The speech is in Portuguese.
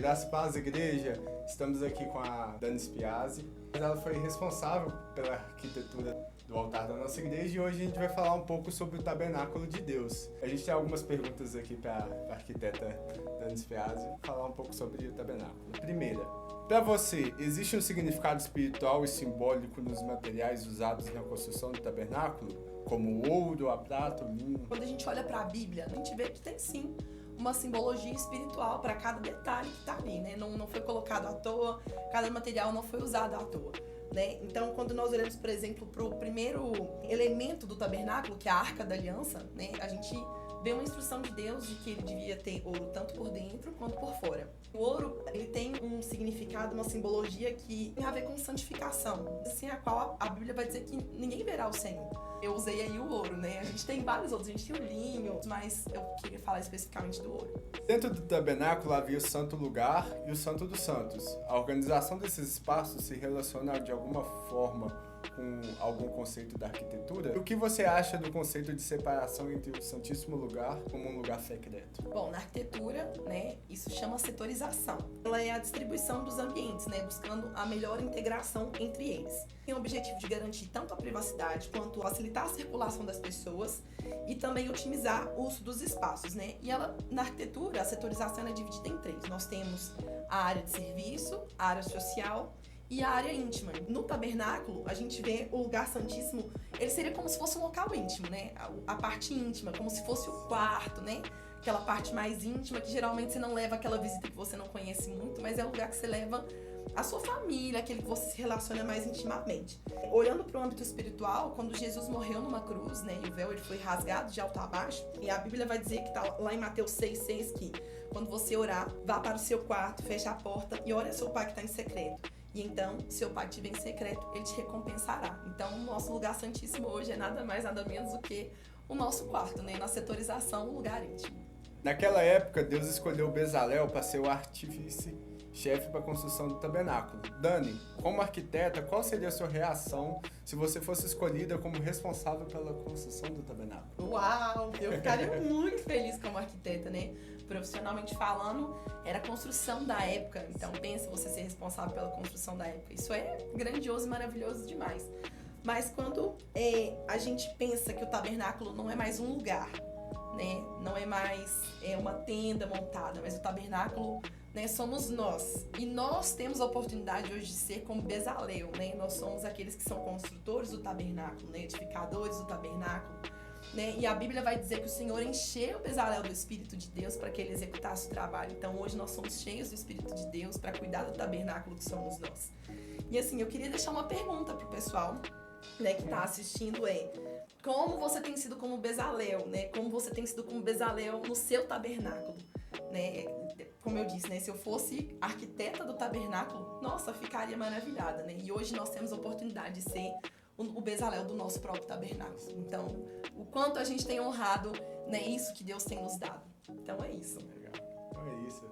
Graças a Deus, igreja, estamos aqui com a Dani Spiazzi. Ela foi responsável pela arquitetura do altar da nossa igreja e hoje a gente vai falar um pouco sobre o tabernáculo de Deus. A gente tem algumas perguntas aqui para a arquiteta Dani Spiazzi falar um pouco sobre o tabernáculo. Primeira, para você, existe um significado espiritual e simbólico nos materiais usados na construção do tabernáculo? Como o ouro, a prata, o linho? Quando a gente olha para a Bíblia, a gente vê que tem sim uma simbologia espiritual para cada detalhe que está ali, né? Não foi colocado à toa, cada material não foi usado à toa, né? Então, quando nós olhamos, por exemplo, para o primeiro elemento do tabernáculo, que é a Arca da Aliança, né? A gente vê uma instrução de Deus de que ele devia ter ouro tanto por dentro quanto por fora. O ouro, ele tem um significado, uma simbologia que tem a ver com santificação, assim, a qual a Bíblia vai dizer que ninguém verá o Senhor. Eu usei aí o ouro, né? A gente tem vários outros, a gente tem o linho, mas eu queria falar especificamente do ouro. Dentro do tabernáculo havia o santo lugar e o santo dos santos. A organização desses espaços se relaciona de alguma forma com algum conceito da arquitetura? O que você acha do conceito de separação entre o Santíssimo Lugar como um lugar secreto? Bom, na arquitetura, né, isso chama setorização. Ela é a distribuição dos ambientes, né, buscando a melhor integração entre eles. Tem o objetivo de garantir tanto a privacidade quanto facilitar a circulação das pessoas e também otimizar o uso dos espaços, né? E ela, na arquitetura, a setorização é dividida em três. Nós temos a área de serviço, a área social e a área íntima. No tabernáculo, a gente vê o lugar santíssimo, ele seria como se fosse um local íntimo, né? A parte íntima, como se fosse o quarto, né? Aquela parte mais íntima, que geralmente você não leva aquela visita que você não conhece muito, mas é o lugar que você leva a sua família, aquele que você se relaciona mais intimamente. Olhando para o âmbito espiritual, quando Jesus morreu numa cruz, né, e o véu ele foi rasgado de alto a baixo, e a Bíblia vai dizer que está lá em Mateus 6,6 que quando você orar, vá para o seu quarto, feche a porta e ore a seu pai que está em secreto. E então, seu pai que te vê em secreto, ele te recompensará. Então, o nosso lugar santíssimo hoje é nada mais, nada menos do que o nosso quarto, né? Na setorização, o lugar íntimo. Naquela época, Deus escolheu Bezalel para ser o artífice-chefe para a construção do tabernáculo. Dani, como arquiteta, qual seria a sua reação se você fosse escolhida como responsável pela construção do tabernáculo? Uau! Eu ficaria muito feliz como arquiteta, né? Profissionalmente falando, era a construção da época. Então, pensa você ser responsável pela construção da época. Isso é grandioso e maravilhoso demais. Mas quando a gente pensa que o tabernáculo não é mais um lugar, né? Não é mais uma tenda montada, mas o tabernáculo, né, somos nós. E nós temos a oportunidade hoje de ser como Bezalel, né? Nós somos aqueles que são construtores do tabernáculo, né? Edificadores do tabernáculo. Né? E a Bíblia vai dizer que o Senhor encheu o Bezalel do Espírito de Deus para que ele executasse o trabalho. Então hoje nós somos cheios do Espírito de Deus para cuidar do tabernáculo que somos nós. E assim, eu queria deixar uma pergunta pro pessoal, né, que está assistindo, como você tem sido como Bezalel, né? Como você tem sido como Bezalel no seu tabernáculo, né? Como eu disse, né, se eu fosse arquiteta do tabernáculo, nossa, ficaria maravilhada, né? E hoje nós temos a oportunidade de ser o Bezalel do nosso próprio tabernáculo. Então, o quanto a gente tem honrado, né, isso que Deus tem nos dado. Então é isso. Legal. Então é isso.